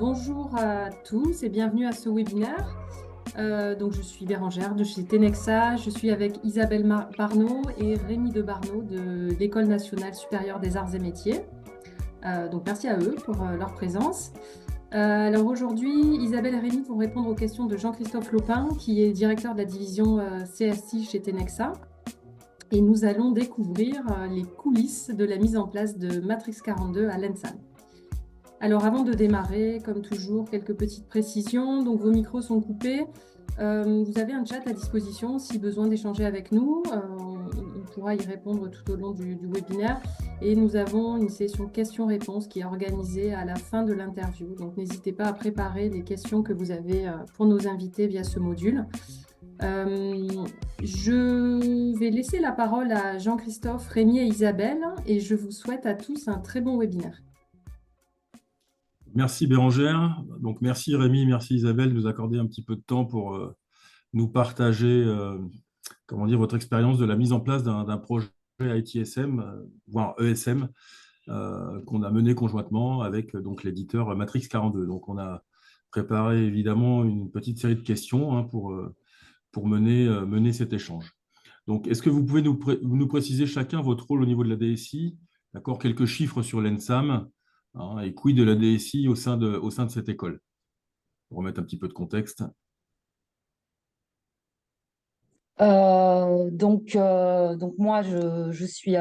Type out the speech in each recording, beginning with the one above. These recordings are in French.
Bonjour à tous et bienvenue à ce webinaire. Donc, je suis Bérangère de chez Tenexa. Je suis avec Isabelle Barneau et Rémi de Barneau de l'École nationale supérieure des arts et métiers. Donc, merci à eux pour leur présence. Alors aujourd'hui, Isabelle et Rémi vont répondre aux questions de Jean-Christophe Lopin, qui est directeur de la division CSI chez Tenexa. Et nous allons découvrir les coulisses de la mise en place de Matrix 42 à l'ENSAM. Alors avant de démarrer, comme toujours, quelques petites précisions. Donc vos micros sont coupés. Vous avez un chat à disposition si besoin d'échanger avec nous. On pourra y répondre tout au long du webinaire. Et nous avons une session questions-réponses qui est organisée à la fin de l'interview. Donc n'hésitez pas à préparer les questions que vous avez pour nos invités via ce module. Je vais laisser la parole à Jean-Christophe, Rémi et Isabelle et je vous souhaite à tous un très bon webinaire. Merci Bérangère. Donc merci Rémi, merci Isabelle de nous accorder un petit peu de temps pour nous partager votre expérience de la mise en place d'un projet ITSM, voire ESM, qu'on a mené conjointement avec donc l'éditeur Matrix 42. Donc on a préparé évidemment une petite série de questions pour mener cet échange. Donc est-ce que vous pouvez nous préciser chacun votre rôle au niveau de la DSI, d'accord, quelques chiffres sur l'ENSAM, et quid de la DSI au sein de cette école, pour remettre un petit peu de contexte. Donc moi, je suis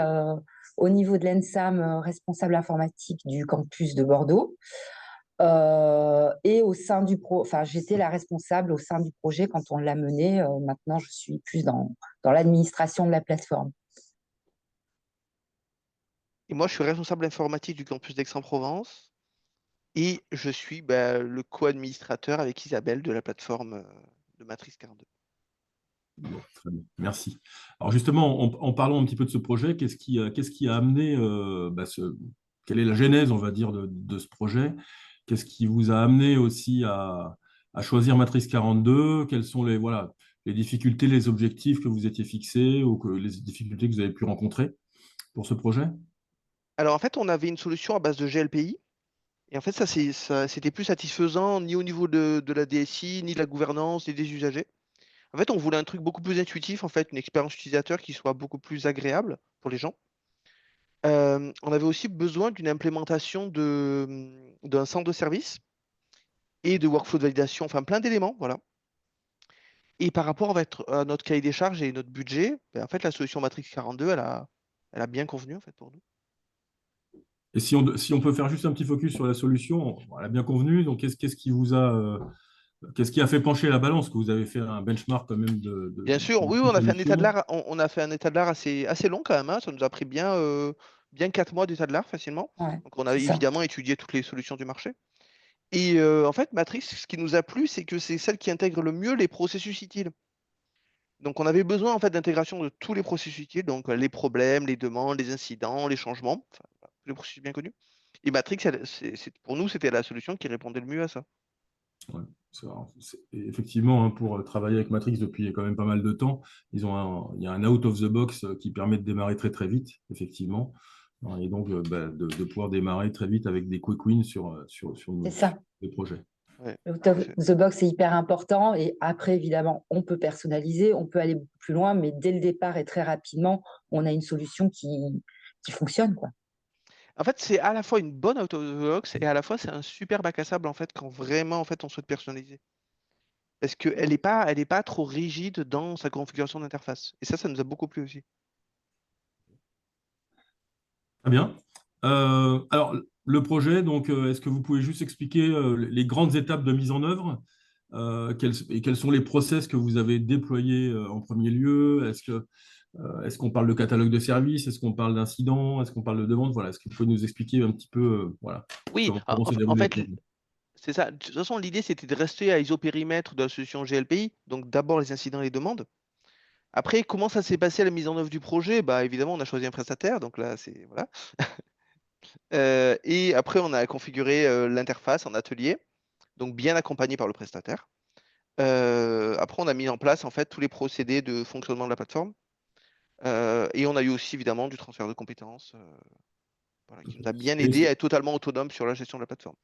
au niveau de l'ENSAM responsable informatique du campus de Bordeaux. Et au sein j'étais la responsable au sein du projet quand on l'a mené. Maintenant, je suis plus dans l'administration de la plateforme. Et moi, je suis responsable informatique du campus d'Aix-en-Provence et je suis le co-administrateur avec Isabelle de la plateforme de Matrix 42. Bon, très bien, merci. Alors justement, en parlant un petit peu de ce projet, qu'est-ce qui a amené, quelle est la genèse, on va dire, de ce projet? Qu'est-ce qui vous a amené aussi à choisir Matrix 42? Quelles sont les difficultés, les objectifs que vous étiez fixés ou les difficultés que vous avez pu rencontrer pour ce projet? Alors en fait, on avait une solution à base de GLPI et en fait, c'était plus satisfaisant ni au niveau de la DSI, ni de la gouvernance, ni des usagers. En fait, on voulait un truc beaucoup plus intuitif, en fait, une expérience utilisateur qui soit beaucoup plus agréable pour les gens. On avait aussi besoin d'une implémentation d'un centre de service et de workflow de validation, enfin plein d'éléments, voilà. Et par rapport à notre cahier des charges et notre budget, en fait, la solution Matrix 42, elle a bien convenu en fait, pour nous. Et si on peut faire juste un petit focus sur la solution, elle a bien convenu. Donc, qu'est-ce qui a fait pencher la balance? Que vous avez fait un benchmark quand même Bien sûr, oui, on a fait un état de solutions. l'art, on a fait un état de l'art assez long quand même, hein. Ça nous a pris bien 4 mois d'état de l'art facilement. Ouais, Donc on a c'est ça. évidemment étudié toutes les solutions du marché. Et en fait, Matrix, ce qui nous a plu, c'est que c'est celle qui intègre le mieux les processus utiles. Donc on avait besoin en fait d'intégration de tous les processus utiles, donc les problèmes, les demandes, les incidents, les changements, enfin, voilà, tous les processus bien connus. Et Matrix, pour nous, c'était la solution qui répondait le mieux à ça. Ouais, effectivement, pour travailler avec Matrix depuis quand même pas mal de temps, il y a un out of the box qui permet de démarrer très très vite, effectivement, et donc de pouvoir démarrer très vite avec des quick wins sur C'est ça. les projets. Ouais, Le out tout à of fait. the box est hyper important. Et après, évidemment, on peut personnaliser, on peut aller beaucoup plus loin, mais dès le départ et très rapidement, on a une solution qui fonctionne, quoi. En fait, c'est à la fois une bonne out of the box et à la fois c'est un super bac à sable en fait quand vraiment en fait on souhaite personnaliser. Parce elle est pas trop rigide dans sa configuration d'interface. Et ça nous a beaucoup plu aussi. Très bien. Alors, le projet, donc, est-ce que vous pouvez juste expliquer les grandes étapes de mise en œuvre quels sont les process que vous avez déployés en premier lieu? Est-ce qu'on parle de catalogue de services? Est-ce qu'on parle d'incidents? Est-ce qu'on parle de demande? Voilà, est-ce que vous pouvez nous expliquer un petit peu Oui, comment s'est en déroulé le fait, projet? c'est ça. De toute façon, l'idée c'était de rester à isopérimètre de la solution GLPI. Donc d'abord les incidents et les demandes. Après, comment ça s'est passé à la mise en œuvre du projet? Bah évidemment, on a choisi un prestataire, donc là c'est voilà. Et après, on a configuré l'interface en atelier, donc bien accompagné par le prestataire. Après, on a mis en place en fait tous les procédés de fonctionnement de la plateforme. Et on a eu aussi évidemment du transfert de compétences, voilà, qui nous a bien aidé à être totalement autonome sur la gestion de la plateforme.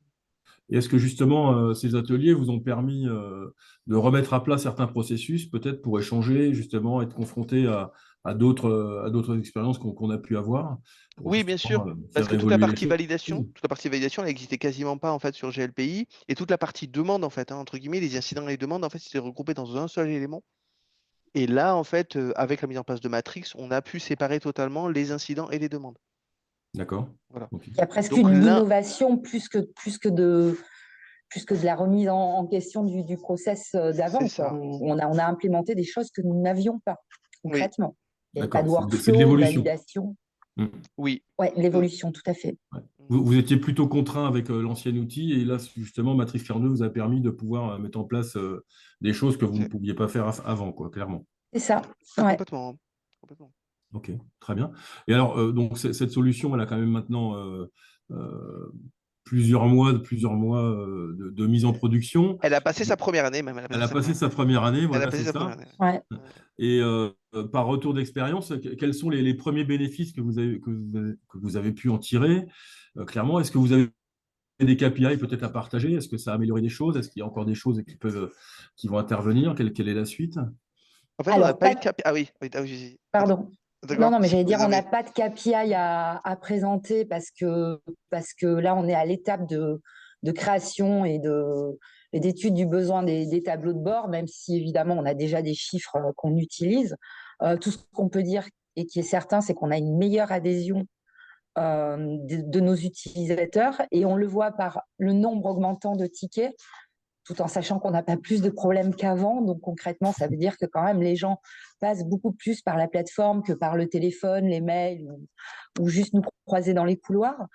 Et est-ce que justement, ces ateliers vous ont permis de remettre à plat certains processus, peut-être pour échanger, justement, être confronté à d'autres expériences qu'on a pu avoir, pour Oui, bien sûr, justement parce faire que évoluer les choses? toute la partie validation, elle n'existait quasiment pas en fait sur GLPI, et toute la partie demande en fait, hein, entre guillemets, les incidents et les demandes en fait, c'était regroupé dans un seul élément. Et là, en fait, avec la mise en place de Matrix, on a pu séparer totalement les incidents et les demandes. D'accord. Voilà. Ok. Il y a presque Donc une là, innovation plus que de la remise en question du process c'est d'avant, quoi. ça. On a implémenté des choses que nous n'avions pas Oui, concrètement. Il n'y avait pas de D'accord. C'est de workflow, de l'évolution. validation. Mm. oui. Ouais, Euh, l'évolution, tout à fait. Ouais. mm. Vous étiez plutôt contraint avec l'ancien outil et là, justement, Matrix Layer 2 vous a permis de pouvoir mettre en place des choses que vous ne C'est pouviez pas faire avant, quoi, clairement. C'est ça. Ouais. complètement, hein. Complètement. Ok, très bien. Et alors, donc, cette solution, elle a quand même maintenant euh, plusieurs mois de mise en production. Elle a passé sa première année, même. Elle a Elle passé a sa passé première sa année. première année, Elle a voilà, passé c'est sa ça. première année. Ouais. Ouais. Et par retour d'expérience, quels sont les premiers bénéfices que vous avez pu en tirer? Clairement, est-ce que vous avez des KPI peut-être à partager? Est-ce que ça a amélioré des choses? Est-ce qu'il y a encore des choses qui vont intervenir? Quelle est la suite? En fait, on n'a Alors, pas eu pas de cap. Ah oui, oui, ah oui, Pardon. Non, d'accord. non, mais j'allais dire, on n'a Désolé. pas de KPI à présenter parce que là, on est à l'étape de création et d'étude du besoin des tableaux de bord, même si évidemment, on a déjà des chiffres qu'on utilise. Tout ce qu'on peut dire et qui est certain, c'est qu'on a une meilleure adhésion de nos utilisateurs et on le voit par le nombre augmentant de tickets tout en sachant qu'on n'a pas plus de problèmes qu'avant. Donc concrètement, ça veut dire que quand même les gens passent beaucoup plus par la plateforme que par le téléphone, les mails ou juste nous croiser dans les couloirs.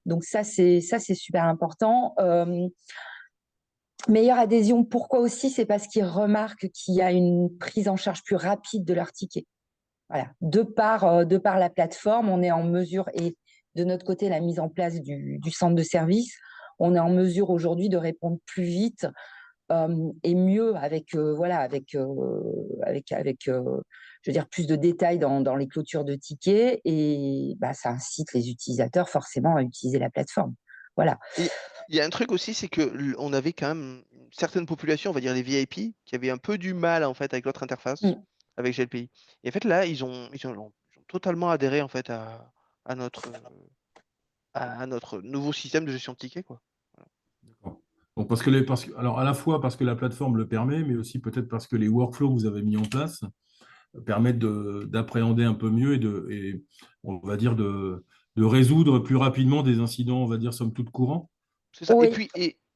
Donc ça c'est super important. Meilleure adhésion, pourquoi aussi? C'est parce qu'ils remarquent qu'il y a une prise en charge plus rapide de leur ticket. Voilà. De par la plateforme, on est en mesure, et de notre côté, la mise en place du centre de service, on est en mesure aujourd'hui de répondre plus vite et mieux je veux dire, plus de détails dans les clôtures de tickets et bah, ça incite les utilisateurs forcément à utiliser la plateforme. Voilà. Et il y a un truc aussi, c'est que on avait quand même une certaine population, on va dire les VIP, qui avaient un peu du mal en fait avec l'autre interface, Mm. avec GLPI. Et en fait là, ils ont totalement adhéré en fait à notre nouveau système de gestion de tickets, quoi. Voilà. D'accord. Donc, alors, à la fois parce que la plateforme le permet, mais aussi peut-être parce que les workflows que vous avez mis en place permettent d'appréhender un peu mieux et on va dire de résoudre plus rapidement des incidents, on va dire, somme toute courants. C'est ça. Oui,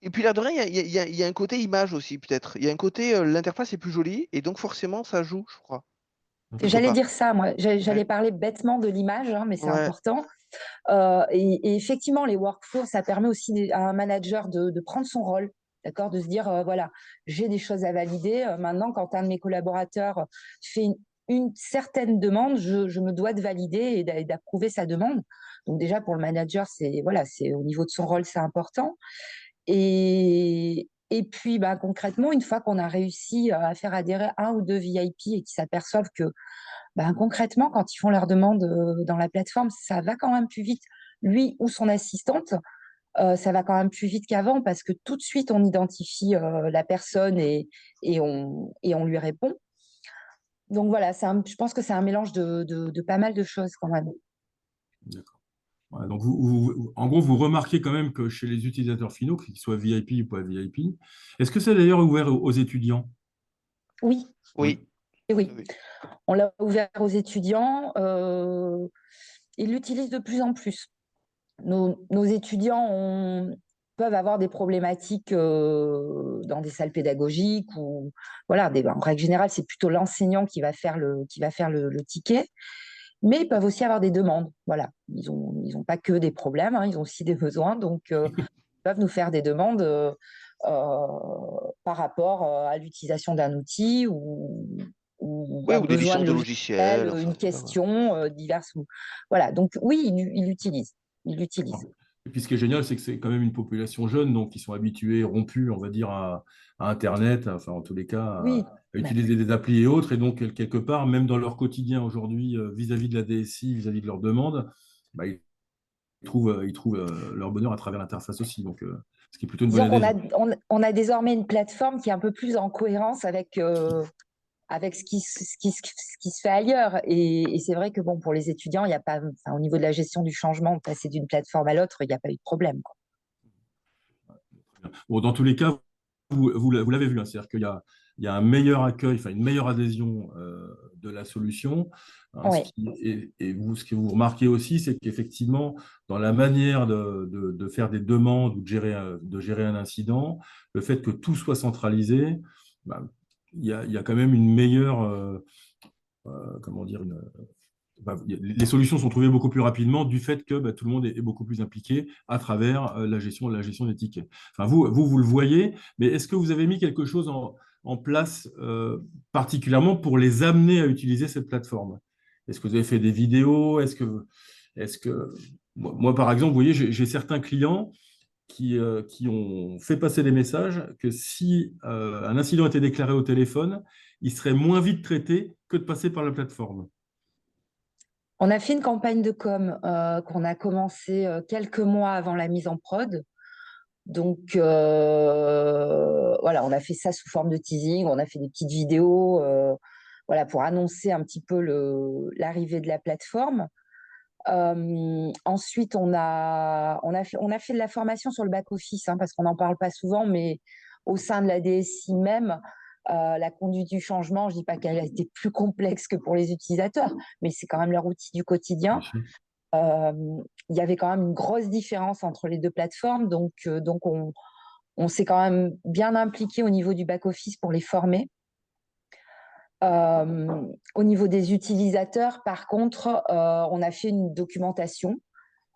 Et puis l'air de rien, il y a un côté image aussi, peut-être. Il y a un côté, l'interface est plus jolie, et donc forcément, ça joue, je crois. Quelque j'allais part. dire ça, moi. Ouais. J'allais parler bêtement de l'image, hein, mais c'est Ouais. important. Et effectivement, les workflows, ça permet aussi à un manager de prendre son rôle, d'accord, de se dire, voilà, j'ai des choses à valider. Maintenant, quand un de mes collaborateurs fait une certaine demande, je me dois de valider et d'approuver sa demande. Donc déjà, pour le manager, c'est voilà, c'est au niveau de son rôle, c'est important. Et puis, bah, concrètement, une fois qu'on a réussi à faire adhérer un ou deux VIP et qu'ils s'aperçoivent que ben, concrètement, quand ils font leur demande dans la plateforme, ça va quand même plus vite. Lui ou son assistante, ça va quand même plus vite qu'avant parce que tout de suite, on identifie la personne et on lui répond. Donc voilà, je pense que c'est un mélange de pas mal de choses quand même. D'accord. Ouais, donc, en gros, vous remarquez quand même que chez les utilisateurs finaux, qu'ils soient VIP ou pas VIP, est-ce que c'est d'ailleurs ouvert aux étudiants? Oui, Oui. Oui. oui. Oui. On l'a ouvert aux étudiants. Ils l'utilisent de plus en plus. Nos étudiants peuvent avoir des problématiques dans des salles pédagogiques ou voilà, en règle générale, c'est plutôt l'enseignant qui va faire le ticket, mais ils peuvent aussi avoir des demandes. Voilà, ils ont pas que des problèmes, hein, ils ont aussi des besoins, donc ils peuvent nous faire des demandes par rapport à l'utilisation d'un outil ou Oui, un ou des besoin de licences de logiciel, logiciels, enfin, une voilà, voilà. question diverse. Voilà, donc oui, ils l'utilisent. Ils l'utilisent. Et puis ce qui est génial, c'est que c'est quand même une population jeune, donc ils sont habitués, rompus, on va dire, à Internet, enfin en tous les cas, Oui, à bah, utiliser des applis et autres. Et donc, quelque part, même dans leur quotidien aujourd'hui, vis-à-vis de la DSI, vis-à-vis de leurs demandes, bah, ils trouvent leur bonheur à travers l'interface aussi. Donc, ce qui est plutôt une bonne Disons qu'on a, adhésion. on a désormais une plateforme qui est un peu plus en cohérence avec ce qui se fait ailleurs. Et c'est vrai que bon, pour les étudiants, il y a pas, enfin, au niveau de la gestion du changement, de passer d'une plateforme à l'autre, il n'y a pas eu de problème, quoi. Bon, dans tous les cas, vous l'avez vu, hein, c'est-à-dire il y a un meilleur accueil, enfin une meilleure adhésion de la solution. Hein, Oui. et vous, ce que vous remarquez aussi, c'est qu'effectivement, dans la manière de faire des demandes ou de gérer un incident, le fait que tout soit centralisé, bah, il y a quand même une meilleure, comment dire, les solutions sont trouvées beaucoup plus rapidement du fait que tout le monde est beaucoup plus impliqué à travers la gestion des tickets. Enfin, vous le voyez, mais est-ce que vous avez mis quelque chose en place particulièrement pour les amener à utiliser cette plateforme? Est-ce que vous avez fait des vidéos? Est-ce que moi, par exemple, vous voyez, j'ai certains clients qui ont fait passer des messages que si un incident était déclaré au téléphone, il serait moins vite traité que de passer par la plateforme. On a fait une campagne de com qu'on a commencé quelques mois avant la mise en prod. Donc, voilà, on a fait ça sous forme de teasing, on a fait des petites vidéos voilà, pour annoncer un petit peu l'arrivée de la plateforme. Ensuite, on a fait de la formation sur le back-office, hein, parce qu'on n'en parle pas souvent, mais au sein de la DSI même, la conduite du changement, je ne dis pas qu'elle a été plus complexe que pour les utilisateurs, mais c'est quand même leur outil du quotidien. Euh, il y avait quand même une grosse différence entre les deux plateformes, donc on s'est quand même bien impliqué au niveau du back-office pour les former. Au niveau des utilisateurs, par contre, on a fait une documentation.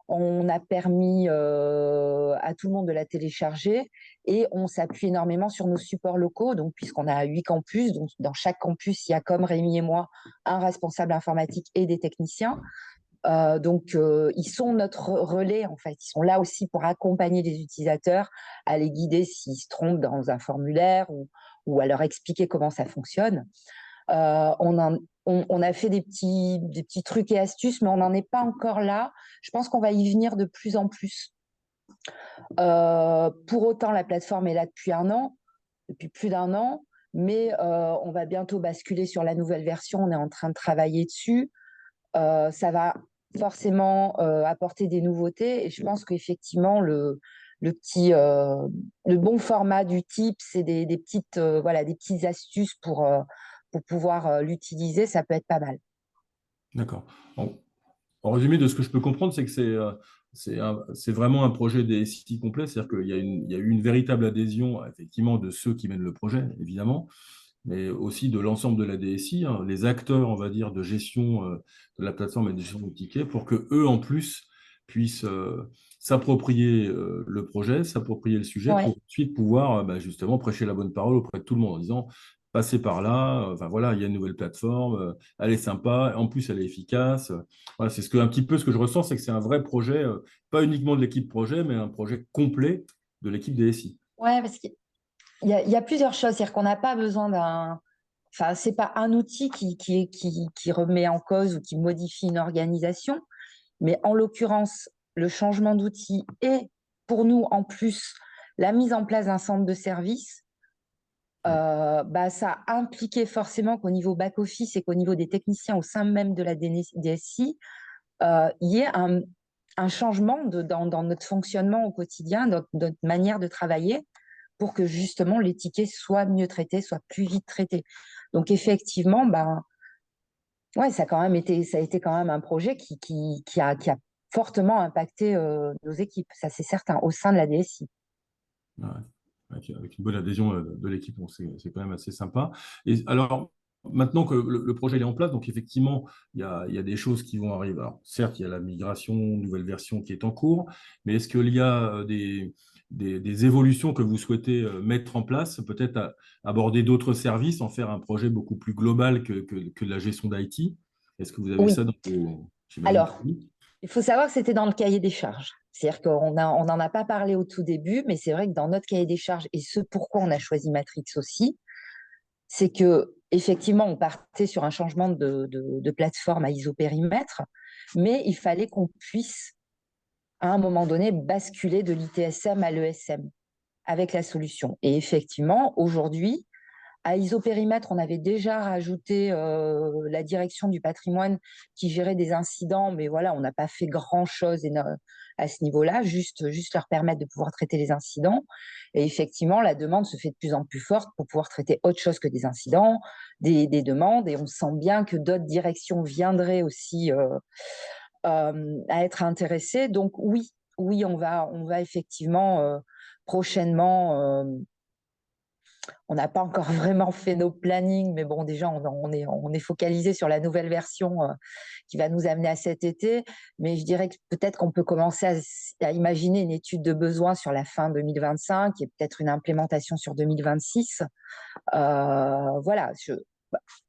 On a permis à tout le monde de la télécharger et on s'appuie énormément sur nos supports locaux. Donc, puisqu'on a 8 campus, donc dans chaque campus, il y a comme Rémi et moi un responsable informatique et des techniciens. Ils sont notre relais, en fait. Ils sont là aussi pour accompagner les utilisateurs, à les guider s'ils se trompent dans un formulaire ou à leur expliquer comment ça fonctionne. On a fait des petits trucs et astuces, mais on n'en est pas encore là. Je pense qu'on va y venir de plus en plus. Pour autant, la plateforme est là depuis plus d'un an, mais on va bientôt basculer sur la nouvelle version. On est en train de travailler dessus. Ça va forcément apporter des nouveautés et je pense qu'effectivement, le bon format du type, c'est des petites astuces pour pouvoir l'utiliser, ça peut être pas mal. D'accord. En résumé, de ce que je peux comprendre, c'est que c'est vraiment un projet DSI complet, c'est-à-dire il y a eu une véritable adhésion, effectivement, de ceux qui mènent le projet, évidemment, mais aussi de l'ensemble de la DSI, hein, les acteurs, on va dire, de gestion de la plateforme et de gestion du ticket, pour que eux, en plus, puissent s'approprier le projet, s'approprier le sujet, Ouais. pour ensuite pouvoir justement prêcher la bonne parole auprès de tout le monde en disant, passez par là, enfin voilà, il y a une nouvelle plateforme, elle est sympa, en plus elle est efficace. Voilà, c'est un petit peu ce que je ressens, c'est que c'est un vrai projet, pas uniquement de l'équipe projet, mais un projet complet de l'équipe DSI. Ouais, parce qu'il y a plusieurs choses. C'est-à-dire qu'on n'a pas besoin d'un. Enfin, c'est pas un outil qui remet en cause ou qui modifie une organisation, mais en l'occurrence, le changement d'outil et pour nous, en plus, la mise en place d'un centre de service, ça impliquait forcément qu'au niveau back-office et qu'au niveau des techniciens au sein même de la DSI, il y ait un changement dans notre fonctionnement au quotidien, notre manière de travailler, pour que justement les tickets soient mieux traités, soient plus vite traités. Donc effectivement, ouais, ça a été quand même un projet qui a fortement impacté nos équipes, ça c'est certain, au sein de la DSI. Ouais. Avec une bonne adhésion de l'équipe, donc c'est quand même assez sympa. Et alors, maintenant que le projet est en place, donc effectivement, il y a des choses qui vont arriver. Alors, certes, il y a la migration, nouvelle version qui est en cours, mais est-ce qu'il y a des évolutions que vous souhaitez mettre en place, peut-être aborder d'autres services, en faire un projet beaucoup plus global que la gestion d'IT? Est-ce que vous avez Oui, ça dans vos... J'imagine que alors, oui. il faut savoir que c'était dans le cahier des charges. C'est-à-dire on n'en a pas parlé au tout début, mais c'est vrai que dans notre cahier des charges, et ce pourquoi on a choisi Matrix aussi, c'est que effectivement, on partait sur un changement de plateforme à isopérimètre, mais il fallait qu'on puisse à un moment donné, basculer de l'ITSM à l'ESM avec la solution. Et effectivement, aujourd'hui, à Isopérimètre, on avait déjà rajouté la direction du patrimoine qui gérait des incidents, mais voilà, on n'a pas fait grand-chose à ce niveau-là, juste leur permettre de pouvoir traiter les incidents. Et effectivement, la demande se fait de plus en plus forte pour pouvoir traiter autre chose que des incidents, des demandes, et on sent bien que d'autres directions viendraient aussi à être intéressées. Donc oui, on va effectivement prochainement on n'a pas encore vraiment fait nos plannings, mais bon, déjà, on est focalisé sur la nouvelle version qui va nous amener à cet été. Mais je dirais que peut-être qu'on peut commencer à imaginer une étude de besoin sur la fin 2025 et peut-être une implémentation sur 2026. Voilà,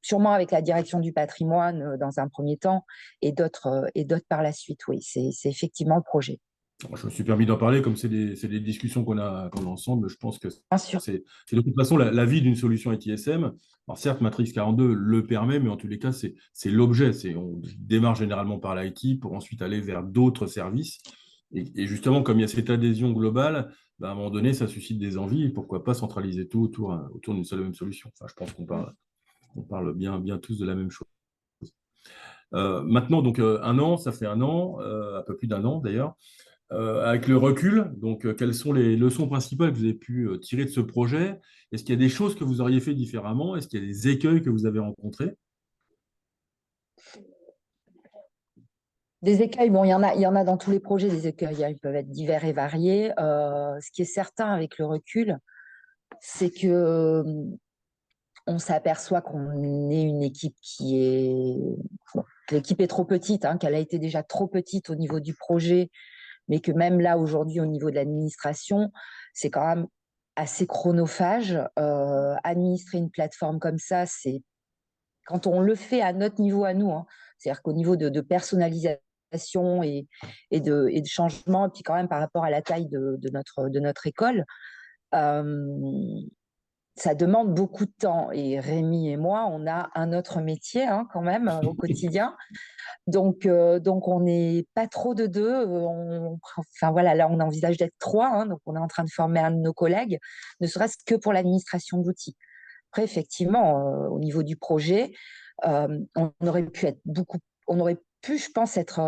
sûrement avec la direction du patrimoine dans un premier temps et d'autres par la suite. Oui, c'est effectivement le projet. Je me suis permis d'en parler, comme c'est des discussions qu'on a ensemble. Je pense que Bien sûr. c'est de toute façon la vie d'une solution ITSM. Alors certes, Matrix 42 le permet, mais en tous les cas, c'est l'objet. On démarre généralement par l'IT pour ensuite aller vers d'autres services. Et justement, comme il y a cette adhésion globale, à un moment donné, ça suscite des envies. Et pourquoi pas centraliser tout autour d'une seule et même solution. Enfin, je pense qu'on parle bien tous de la même chose. Maintenant, donc un an, ça fait un an, un peu plus d'un an d'ailleurs. Avec le recul, donc quelles sont les leçons principales que vous avez pu tirer de ce projet? Est-ce qu'il y a des choses que vous auriez fait différemment? Est-ce qu'il y a des écueils que vous avez rencontrés? Des écueils, bon, il y en a dans tous les projets, des écueils, hein, ils peuvent être divers et variés. Ce qui est certain avec le recul, c'est que on s'aperçoit qu'on est une équipe qui est... Bon, l'équipe est trop petite, hein, qu'elle a été déjà trop petite au niveau du projet, mais que même là, aujourd'hui, au niveau de l'administration, c'est quand même assez chronophage. Administrer une plateforme comme ça, c'est quand on le fait à notre niveau à nous, hein, c'est-à-dire qu'au niveau de personnalisation et de changement, et puis quand même par rapport à la taille de notre école, ça demande beaucoup de temps. Et Rémi et moi, on a un autre métier hein, quand même au quotidien. Donc on n'est pas trop de deux. Enfin voilà, là, on envisage d'être trois. Hein, donc, on est en train de former un de nos collègues, ne serait-ce que pour l'administration d'outils. Après, effectivement, au niveau du projet, on aurait pu être on aurait pu, je pense, être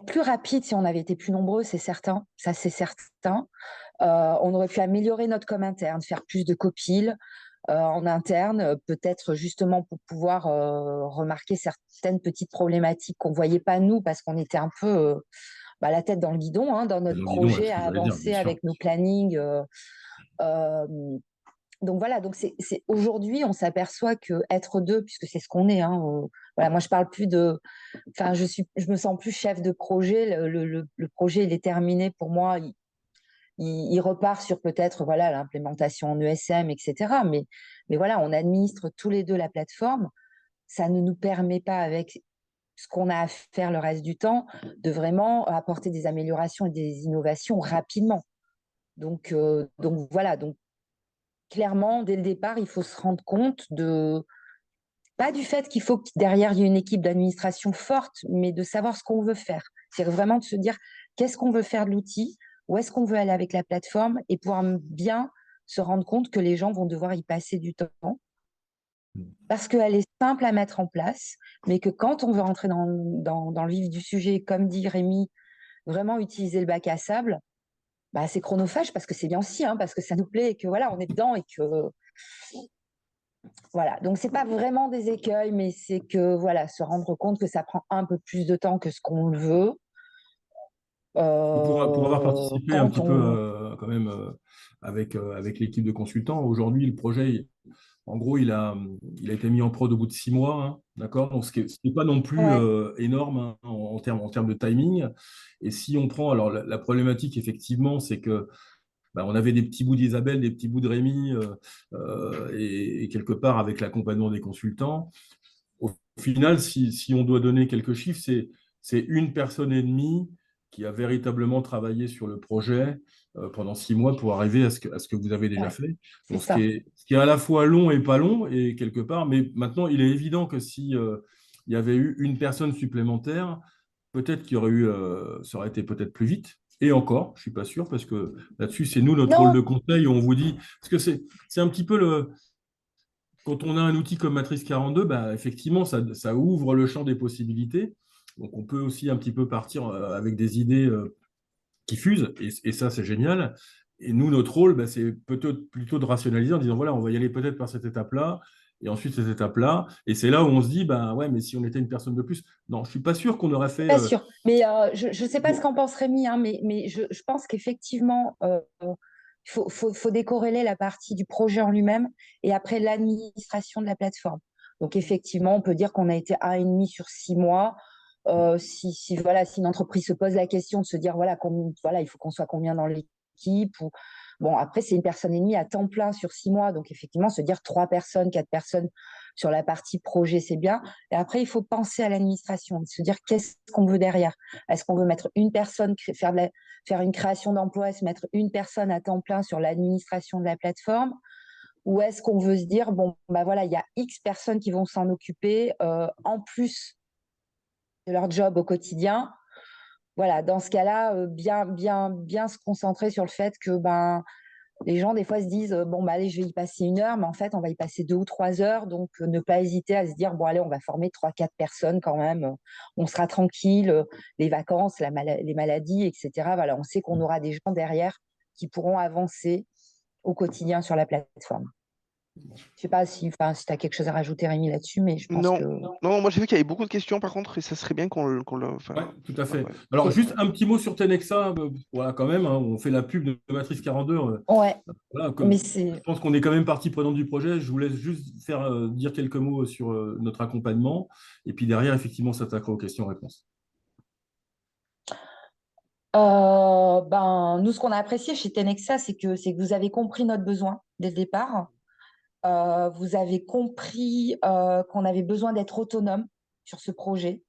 plus rapide si on avait été plus nombreux, c'est certain. Ça, c'est certain. On aurait pu améliorer notre com interne, faire plus de copiles en interne, peut-être justement pour pouvoir remarquer certaines petites problématiques qu'on ne voyait pas nous parce qu'on était un peu la tête dans le guidon hein, dans notre projet à avancer avec nos plannings. Donc voilà, donc aujourd'hui, on s'aperçoit qu'être deux, puisque c'est ce qu'on est, hein, voilà, moi je parle plus enfin je me sens plus chef de projet, le projet il est terminé pour moi, il repart sur peut-être voilà l'implémentation en ESM, etc. Mais voilà, on administre tous les deux la plateforme, ça ne nous permet pas avec ce qu'on a à faire le reste du temps de vraiment apporter des améliorations et des innovations rapidement. Donc voilà, donc clairement, dès le départ, il faut se rendre compte pas du fait qu'il faut que derrière il y ait une équipe d'administration forte, mais de savoir ce qu'on veut faire. C'est vraiment de se dire qu'est-ce qu'on veut faire de l'outil, où est-ce qu'on veut aller avec la plateforme et pouvoir bien se rendre compte que les gens vont devoir y passer du temps parce qu'elle est simple à mettre en place, mais que quand on veut rentrer dans le vif du sujet, comme dit Rémi, vraiment utiliser le bac à sable, c'est chronophage parce que c'est bien aussi, hein, parce que ça nous plaît et que voilà, on est dedans et que voilà. Donc c'est pas vraiment des écueils, mais c'est que voilà, se rendre compte que ça prend un peu plus de temps que ce qu'on le veut. Pour avoir participé un petit peu quand même avec l'équipe de consultants, aujourd'hui, le projet, en gros, il a été mis en prod au bout de 6 mois, hein, d'accord? Donc, ce qui n'est pas non plus énorme hein, en termes de timing. Et si on prend, alors la problématique, effectivement, c'est que on avait des petits bouts d'Isabelle, des petits bouts de Rémi, et quelque part avec l'accompagnement des consultants. Au final, si on doit donner quelques chiffres, c'est une personne et demie qui a véritablement travaillé sur le projet pendant 6 mois pour arriver à ce que vous avez déjà fait. Donc, ce qui est à la fois long et pas long, et quelque part, mais maintenant, il est évident que si il y avait eu une personne supplémentaire, peut-être qu'il y aurait eu, ça aurait été peut-être plus vite. Et encore, je ne suis pas sûr, parce que là-dessus, c'est nous, notre rôle Non, de conseil, où on vous dit, parce que c'est un petit peu quand on a un outil comme Matrice 42, bah, effectivement, ça ouvre le champ des possibilités. Donc, on peut aussi un petit peu partir avec des idées qui fusent, et ça, c'est génial. Et nous, notre rôle, bah, c'est peut-être plutôt de rationaliser en disant, voilà, on va y aller peut-être par cette étape-là, et ensuite cette étape-là. Et c'est là où on se dit, bah, ouais, mais si on était une personne de plus, non, je ne suis pas sûr qu'on aurait fait. pas sûr. Mais je ne sais pas ce Bon, qu'en pense Rémi, hein, mais je pense qu'effectivement, faut décorréler la partie du projet en lui-même et après l'administration de la plateforme. Donc, effectivement, on peut dire qu'on a été à 1,5 sur 6 mois. Voilà, si une entreprise se pose la question de se dire, voilà, il faut qu'on soit combien dans l'équipe ou... Bon, après, c'est 1,5 personne à temps plein sur 6 mois. Donc, effectivement, se dire 3 personnes, 4 personnes sur la partie projet, c'est bien. Et après, il faut penser à l'administration, se dire qu'est-ce qu'on veut derrière. Est-ce qu'on veut mettre une personne, faire une création d'emploi, se mettre une personne à temps plein sur l'administration de la plateforme? Ou est-ce qu'on veut se dire, bon, bah voilà, il y a X personnes qui vont s'en occuper en plus de leur job au quotidien? Voilà, dans ce cas-là, bien se concentrer sur le fait que les gens, des fois, se disent, bon, bah, allez, je vais y passer 1 heure, mais en fait, on va y passer 2 ou 3 heures. Donc, ne pas hésiter à se dire, bon, allez, on va former 3, 4 personnes quand même. On sera tranquille, les vacances, les maladies, etc. Voilà, on sait qu'on aura des gens derrière qui pourront avancer au quotidien sur la plateforme. Je ne sais pas si tu as quelque chose à rajouter, Rémi, là-dessus, mais je pense Non, que... non, moi j'ai vu qu'il y avait beaucoup de questions par contre, et ça serait bien ouais, tout à fait. ouais. Alors, juste un petit mot sur Tenexa, voilà, quand même, hein, on fait la pub de Matrice 42. Ouais, Voilà, mais je c'est... pense qu'on est quand même partie prenante du projet. Je vous laisse juste faire dire quelques mots sur notre accompagnement. Et puis derrière, effectivement, on s'attaquera aux questions-réponses. Nous, ce qu'on a apprécié chez Tenexa, c'est que vous avez compris notre besoin dès le départ. Vous avez compris qu'on avait besoin d'être autonome sur ce projet.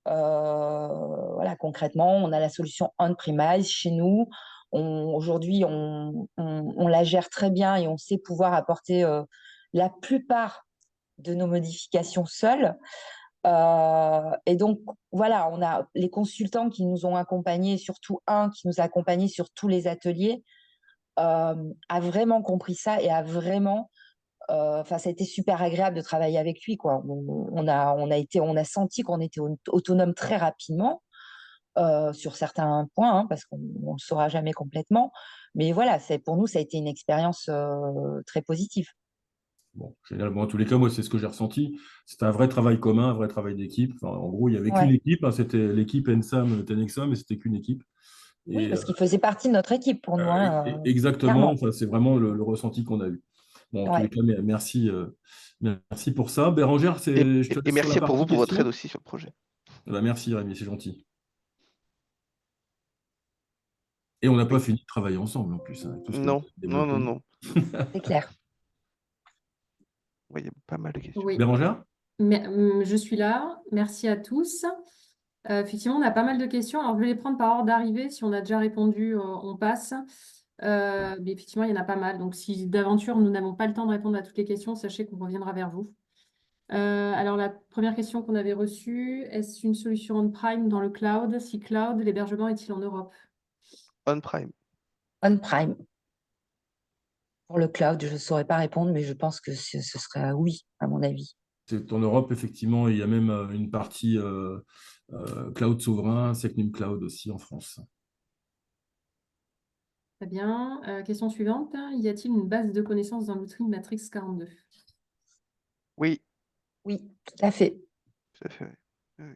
Voilà, concrètement, on a la solution on-premise chez nous. Aujourd'hui, on la gère très bien et on sait pouvoir apporter la plupart de nos modifications seuls. Et donc, voilà, on a les consultants qui nous ont accompagnés, surtout un qui nous a accompagnés sur tous les ateliers, a vraiment compris ça et a vraiment ça a été super agréable de travailler avec lui, quoi. On a senti qu'on était autonome très rapidement sur certains points, hein, parce qu'on ne le saura jamais complètement. Mais voilà, pour nous, ça a été une expérience très positive. Bon, génial. Bon, en tous les cas, moi, c'est ce que j'ai ressenti. C'était un vrai travail commun, un vrai travail d'équipe. Enfin, en gros, il n'y avait qu'une Ouais. équipe, hein, c'était l'équipe Ensam Tenexa, mais c'était qu'une équipe. Oui, Et parce qu'il faisait partie de notre équipe pour nous, hein, exactement, clairement. enfin, c'est vraiment le ressenti qu'on a eu. Bon, en tous les Ouais. cas, merci, merci pour ça. Bérangère, je te Et laisse sur la merci pour vous partie pour votre aide questions. aussi sur le projet. Merci, Rémi, c'est gentil. Et on n'a pas Oui. fini de travailler ensemble en plus, hein, avec tout ce que vous Non, avez non, non, développé. non. C'est clair. Ouais, il y a pas mal de questions. Oui, Bérangère? je suis là. Merci à tous. Effectivement, on a pas mal de questions. Alors, je vais les prendre par ordre d'arrivée. Si on a déjà répondu, on passe. Mais effectivement, il y en a pas mal. Donc, si d'aventure, nous n'avons pas le temps de répondre à toutes les questions, sachez qu'on reviendra vers vous. Alors, la première question qu'on avait reçue, est-ce une solution on-prime dans le cloud? Si cloud, l'hébergement est-il en Europe? On-prime. On-prime. Pour le cloud, je ne saurais pas répondre, mais je pense que ce serait un oui, à mon avis. C'est en Europe, effectivement, il y a même une partie cloud souverain, Secnum Cloud aussi en France. Très bien. Question suivante. Y a-t-il une base de connaissances dans l'outil Matrix 42? Oui, Oui, tout à fait. tout à fait. Oui. Oui.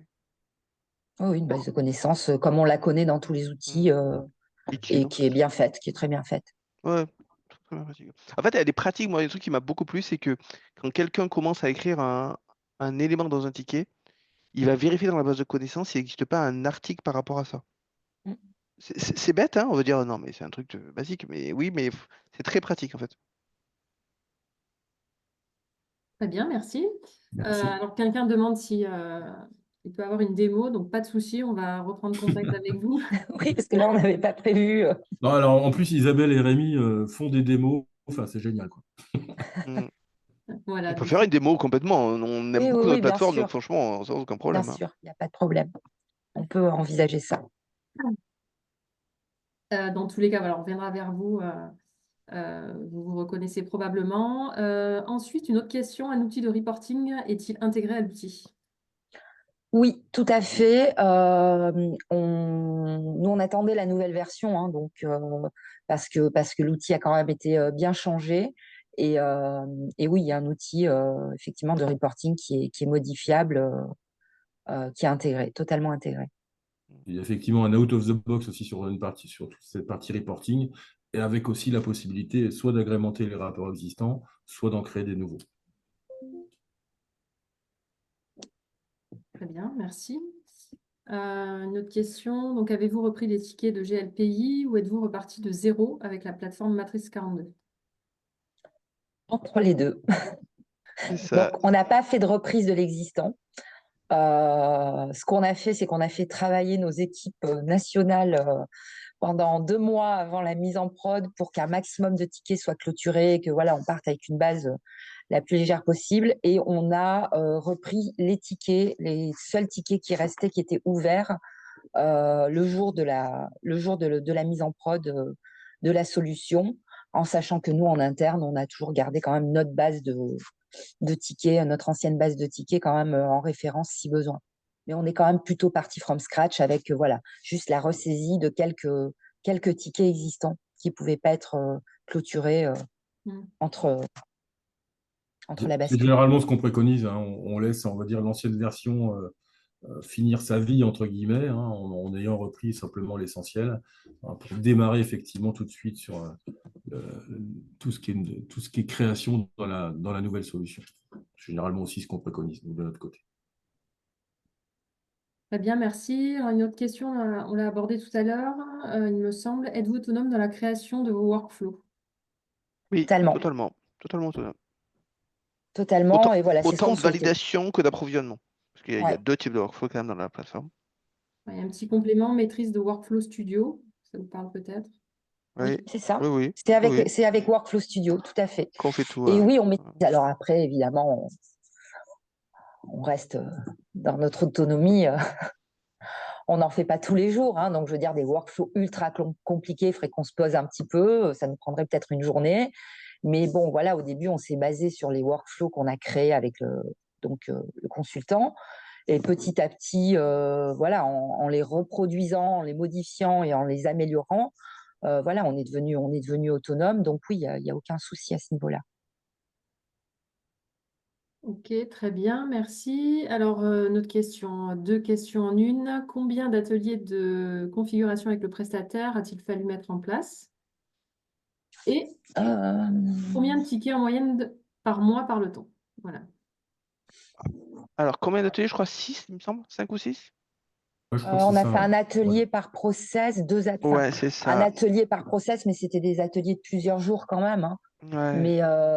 Oui, une base de connaissances comme on la connaît dans tous les outils Utile et en qui est plus. bien faite, qui est très bien faite. Ouais, très bien pratique. En fait, il y a des pratiques, moi, des trucs qui m'a beaucoup plu, c'est que quand quelqu'un commence à écrire un élément dans un ticket, il va vérifier dans la base de connaissances s'il n'existe pas un article par rapport à ça. Mm. C'est bête, hein, on va dire non, mais c'est un truc basique, mais oui, mais c'est très pratique en fait. Très bien, merci. Merci. Alors, quelqu'un demande si il peut avoir une démo, donc pas de souci, on va reprendre contact avec vous. Oui, parce que là, on n'avait pas prévu. Non, alors, en plus, Isabelle et Rémi font des démos. Enfin, c'est génial, quoi. Mm. Voilà, On peut donc faire une démo complètement. On aime Oui, oui, beaucoup oui, notre plateforme, donc franchement, sans aucun bien problème, hein. sûr, il n'y a pas de problème. on peut envisager ça. Dans tous les cas, voilà, on reviendra vers vous. Vous vous reconnaissez probablement. Ensuite, une autre question, un outil de reporting est-il intégré à l'outil? Oui, tout à fait. Nous, on attendait la nouvelle version, hein, donc, parce que l'outil a quand même été bien changé. Et oui, il y a un outil effectivement de reporting qui est modifiable, qui est intégré, totalement intégré. Il y a effectivement un out of the box aussi sur toute cette partie reporting, et avec aussi la possibilité soit d'agrémenter les rapports existants, soit d'en créer des nouveaux. Très bien, merci. Une autre question. Donc, avez-vous repris les tickets de GLPI ou êtes-vous reparti de zéro avec la plateforme Matrice 42? Entre les deux. C'est ça. Donc, on n'a pas fait de reprise de l'existant. Ce qu'on a fait, c'est qu'on a fait travailler nos équipes nationales pendant 2 mois avant la mise en prod pour qu'un maximum de tickets soient clôturés, que voilà, on parte avec une base la plus légère possible. Et on a repris les tickets, les seuls tickets qui restaient, qui étaient ouverts le jour de la mise en prod de la solution, en sachant que nous, en interne, on a toujours gardé quand même notre base de tickets, notre ancienne base de tickets quand même en référence si besoin. Mais on est quand même plutôt parti from scratch avec voilà, juste la ressaisie de quelques tickets existants qui ne pouvaient pas être clôturés entre la C'est bascule. généralement ce qu'on préconise, hein. On laisse, on va dire, l'ancienne version finir sa vie, entre guillemets, hein, en ayant repris simplement l'essentiel, hein, pour démarrer effectivement tout de suite sur tout ce qui est création dans la nouvelle solution. C'est généralement aussi ce qu'on préconise, nous, de notre côté. Très bien, merci. Alors, une autre question, on l'a abordée tout à l'heure, il me semble. Êtes-vous autonome dans la création de vos workflows? Oui, Totalement, totalement. Totalement autonome. totalement. Et voilà, c'est ce Autant qu'on de souhaitait. validation que d'approvisionnement. Parce qu'il y a Ouais. 2 types de workflow quand même dans la plateforme. Il y a un petit complément, maîtrise de Workflow Studio. Ça vous parle peut-être? Oui, Oui, c'est ça. oui, oui, C'est avec, oui. c'est avec Workflow Studio, tout à fait. Qu'on fait tout. Et oui, on maîtrise. Alors après, évidemment, on reste dans notre autonomie. On n'en fait pas tous les jours. Hein, donc, je veux dire, des workflows ultra compliqués, il faudrait qu'on se pose un petit peu. Ça nous prendrait peut-être une journée. Mais bon, voilà, au début, on s'est basé sur les workflows qu'on a créés avec le consultant. Et petit à petit, voilà, en les reproduisant, en les modifiant et en les améliorant, voilà, on est devenu autonome. Donc oui, il y a aucun souci à ce niveau-là. Ok, très bien, merci. Alors, notre question, 2 questions en une. Combien d'ateliers de configuration avec le prestataire a-t-il fallu mettre en place? Et Euh, combien de tickets en moyenne par mois par le temps? Voilà. Alors, combien d'ateliers? Je crois 6, il me semble. 5 ou 6? Moi, je crois que on c'est a ça, fait ouais. un atelier Ouais. par process, Ouais, c'est un ça. atelier par process, mais c'était des ateliers de plusieurs jours quand même. Hein. Ouais,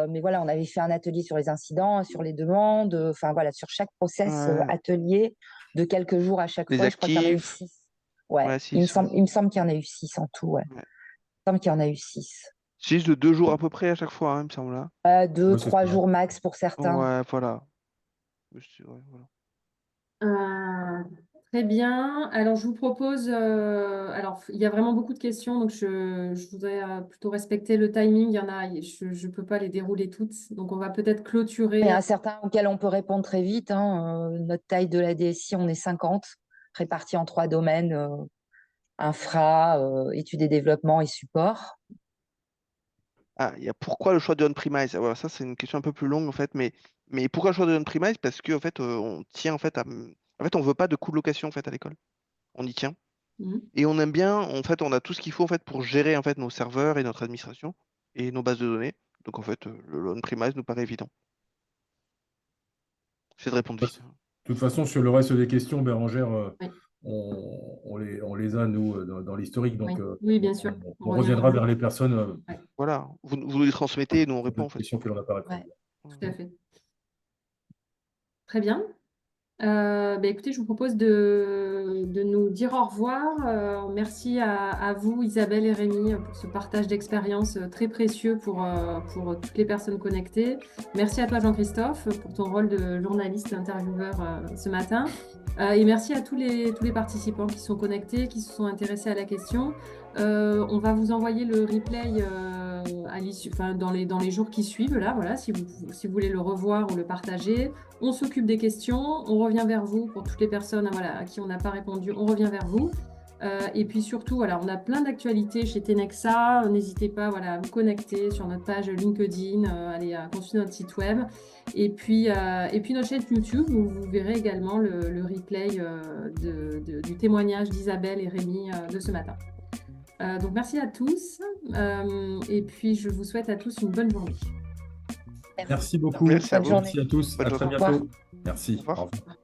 Mais voilà, on avait fait un atelier sur les incidents, sur les demandes, enfin voilà, sur chaque process ouais. atelier de quelques jours à chaque Les fois. Je crois qu'il y en a eu actifs. 6. Ouais, Ouais, 6. Ouais. il me semble qu'il y en a eu 6 en tout. Ouais. Ouais. Il me semble qu'il y en a eu 6. 6 de 2 jours à peu près à chaque fois, hein, il me semble là. 2, Ouais, c'est 3 ça. jours max pour certains. Ouais, voilà. Ouais, voilà. Euh, Très bien. Alors, je vous propose, alors, il y a vraiment beaucoup de questions, donc je voudrais plutôt respecter le timing. Il y en a, je ne peux pas les dérouler toutes. Donc, on va peut-être Il y clôturer. en a certains auxquels on peut répondre très vite. Hein. Notre taille de la DSI, on est 50, répartis en 3 domaines, infra, études et développement et support. Ah, il y a pourquoi le choix de on-premise? Ah, voilà, ça, c'est une question un peu plus longue en fait, mais pourquoi le choix de on-premise? Parce que en fait, on tient en fait à. En fait, on veut pas de coût de location en fait à l'école. On y tient. Mhm. Et on aime bien, en fait, on a tout ce qu'il faut en fait pour gérer en fait nos serveurs et notre administration et nos bases de données. Donc en fait, le on-premise nous paraît évident. C'est de répondre De vite. toute façon, sur le reste des questions, Bérangère, Oui, on les a, nous, dans l'historique. Donc, oui, oui, bien sûr. On on reviendra. reviendra vers les personnes Ouais, Voilà, vous nous les transmettez et nous on sur répond des en fait. questions que l'on n'a pas Ouais. répondues. tout à fait. Très bien. Écoutez, je vous propose de nous dire au revoir. Merci à vous, Isabelle et Rémi, pour ce partage d'expérience très précieux pour toutes les personnes connectées. Merci à toi, Jean-Christophe, pour ton rôle de journaliste intervieweur ce matin. Et merci à tous les participants qui sont connectés, qui se sont intéressés à la question. On va vous envoyer le replay à l'issue, enfin, dans les jours qui suivent, là, voilà, si vous voulez le revoir ou le partager. On s'occupe des questions, on revient vers vous pour toutes les personnes voilà, à qui on n'a pas répondu, on revient vers vous. Et puis surtout, voilà, on a plein d'actualités chez Tenexa. N'hésitez pas voilà, à vous connecter sur notre page LinkedIn, allez consulter notre site web. Et puis notre chaîne YouTube où vous verrez également le replay du témoignage d'Isabelle et Rémi de ce matin. Donc merci à tous. Et puis je vous souhaite à tous une bonne journée. Merci beaucoup. Merci à vous. Merci à tous. Bonne À très journée. bientôt. Merci. Au revoir. Au revoir.